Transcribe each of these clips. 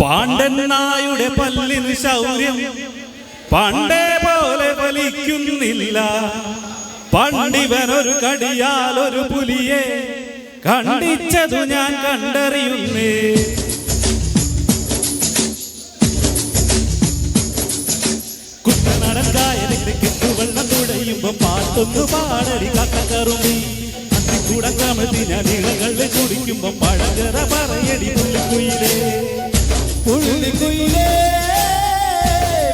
പാണ്ഡൻ നായുടെ പല്ലിന് ശൗര്യം പണ്ടേ പോലെ വലിക്കുന്നില്ല. പണ്ടിവനൊരു കടിയാൽ ഒരു പുലിയെ കണ്ടിച്ചതു ഞാൻ കണ്ടറിയുന്നേ. കുട്ടനാടൻ കായലിന്റെ കെട്ടുവെള്ളം തുഴയുമ്പോ പാട്ടൊന്നു പാടടി കക്കറുമ്പി. കൂടക്കമത്തി ഞാൻ ഇളകളിൽ കുടിക്കുമ്പോ പഴകറ പറയടി പുള്ളിക്കുയിലേ. പുള്ളിക്കുയിലേ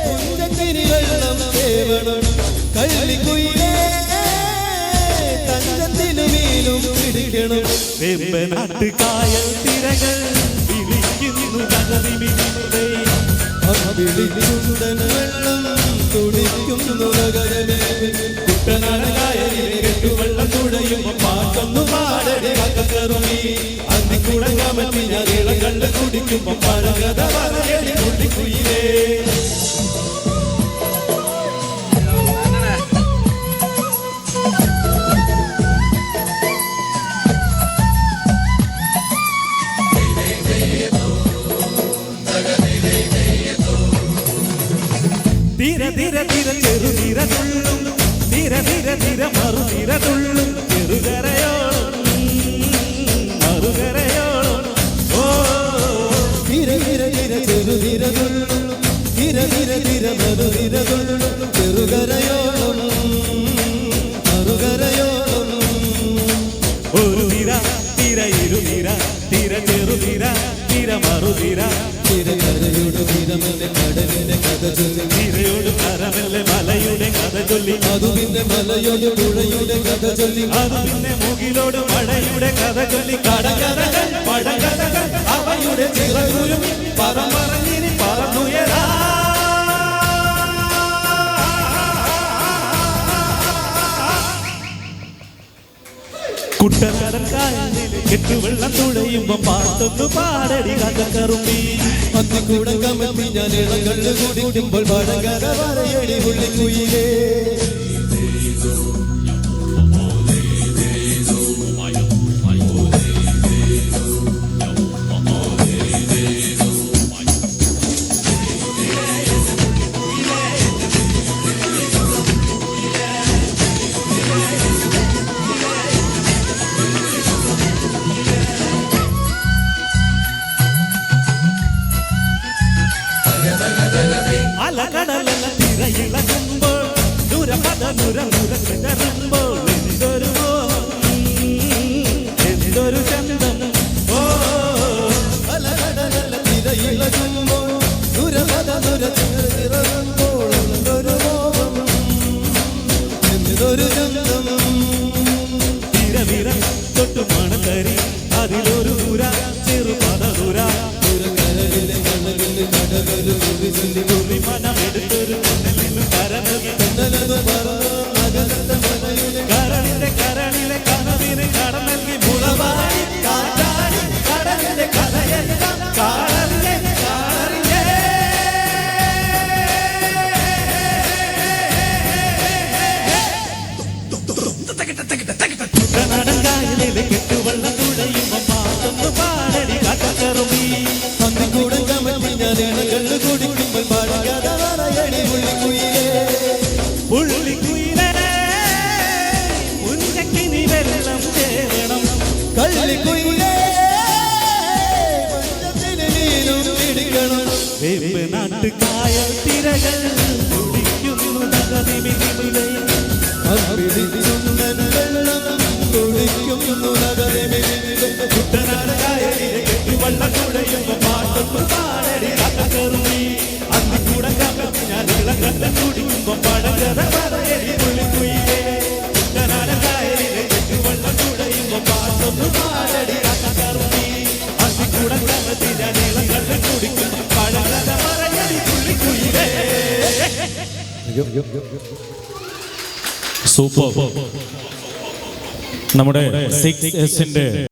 പുഞ്ചത്തിരി വെള്ളം തേവണം. കള്ളിക്കുയിലേ തഞ്ചത്തിനു മീനും പിടിക്കണം. വെമ്പനാട്ട് കായൽ തിരകൾ വിളിക്കുന്നു കഥവിമിഴിയുടെ. വിളിച്ചുണ്ടൻ വെള്ളം തുടിക്കുന്നു നഗരമേ. കുട്ടനാടൻ കായലിലെ കെട്ടുവെള്ളം തുഴയുമ്പോ പാട്ടൊന്നു പാടടി കക്കറുമ്പി. അന്തിക്കുടക്കമത്തി ഞാൻ ഇളകളിൽ കുടിക്കുമ്പോ പഴകഥ പറയടി പുള്ളിക്കുയിലേ. ധീര ധീര ധീര ചെറുതീര തുള്ളും, ധീര ധീര ധീര മറുതീര തുള്ളും. ചെറുകരയോളം മറുകരയോളം ഓ. ധീര ധീര ധീര ചെറുതീര തുള്ളും, ധീര ധീര ധീര മറുതീര തുള്ളും. ചെറുകരയോളം മറുകരയോളം. ഒരു തിര തിര ഇരുതിര തിര ചെറുതിര തിര മറുതിര. തിരകരയുടെ തീരമല്ലേ കടലിന്റെ കഥ ചൊല്ലി. തിരയോട് കരമല്ലേ മലയുടെ കഥ ചൊല്ലി. അതു പിന്നെ മലയോട് പുഴയുടെ കഥ ചൊല്ലി. അത് പിന്നെ മുകിലോട് മഴയുടെ കഥ ചൊല്ലി. കടകഥകൾ പടകഥകൾ അവയുടെ ചിറകുരും പറമറങ്ങിനി പറന്നുയരാ. കുട്ടനാടൻ കായലിലെ കെട്ടുവെള്ളം തുഴയുമ്പോ പാട്ടൊന്നു പാടടി കക്കറുമ്പി. അത്തിക്കൂടം കമത്തി ഞാൻ ഇളകള്ളു കുടിക്കുമ്പോൾ പഴകഥ പറയടി പുള്ളിക്കുയിലേ. അലകടലല തിരയിളകുമ്പോൾ ദുരപദ നുര നുര ചിതറുമ്പോൾ എന്തൊരു എന്തൊരു ചന്തം ഓ. അലകടലല തിരയിളകുമ്പോൾ ദുരപദ നുര ചിതറുമ്പോൾ എന്തൊരു മോഹം എന്തൊരു ചന്തം. തിരവിര തൊട്ടു മണത്തരി അതിലൊരു ദുര ചെറുപദ ദുര. കരലിലെ കടലിൽ കടകരു ചൊല്ലി കുറി മനമെടുത്തൊരു കടലിൽ കരനകി. കടലത് പറന്നു അകലത്തെ മലയുടെ കരളിലെ കരളിലെ കനവിന് കടനൽകി മുളവാടി കാറ്റാടി കടലിലെ കഥയെല്ലാം കാടലിലെ കാടലിലെ. കുട്ടനാടൻ കായലിലെ കെട്ടുവെള്ളം തുഴയുമ്പോ പാട്ടൊന്നു പാടടി കക്കറുമ്പി. അന്തിക്കൂടം കമത്തി ഞാൻ ഇളകള്ളു കുടിക്കുമ്പോൾ പഴകഥ പറയടി പുള്ളിക്കുയിലേ. പുള്ളിക്കുയിലേ ഉച്ചക്കിനി വെള്ളം ചേരണം. കള്ളിക്കുയിലേ പഞ്ചത്തിന് മീനും പിടിക്കണം. വെമ്പനാട്ട് കായൽ തിരകൾ തുടിക്കുന്നു നഗരമിഴിമിഴി. അമ്പിളിച്ചുണ്ടൻ വെള്ളം തുടിക്കുന്നു നഗരമേ. കുട്ടനാട് കായലിലെ കെട്ടുവെള്ളം തുഴയുമ്പോ പാട്ടൊന്നു പാടടി കക്കറുമ്പി. അന്തിക്കൂടം കമത്തി ഞാൻ ഇളകള്ളു കുടിക്കുമ്പോ പഴകഥ പറയടി പുള്ളിക്കുയിലേ. കുട്ടനാട് കായലിലെ കെട്ടുവെള്ളം തുഴയുമ്പോ പാട്ടൊന്നു പാടടി കക്കറുമ്പി. അന്തിക്കൂടം കമത്തി ഞാൻ ഇളകള്ളു കുടിക്കുമ്പോ പഴകഥ പറയടി പുള്ളിക്കുയിലേ. സൂപ്പർ. നമ്മുടെ 6S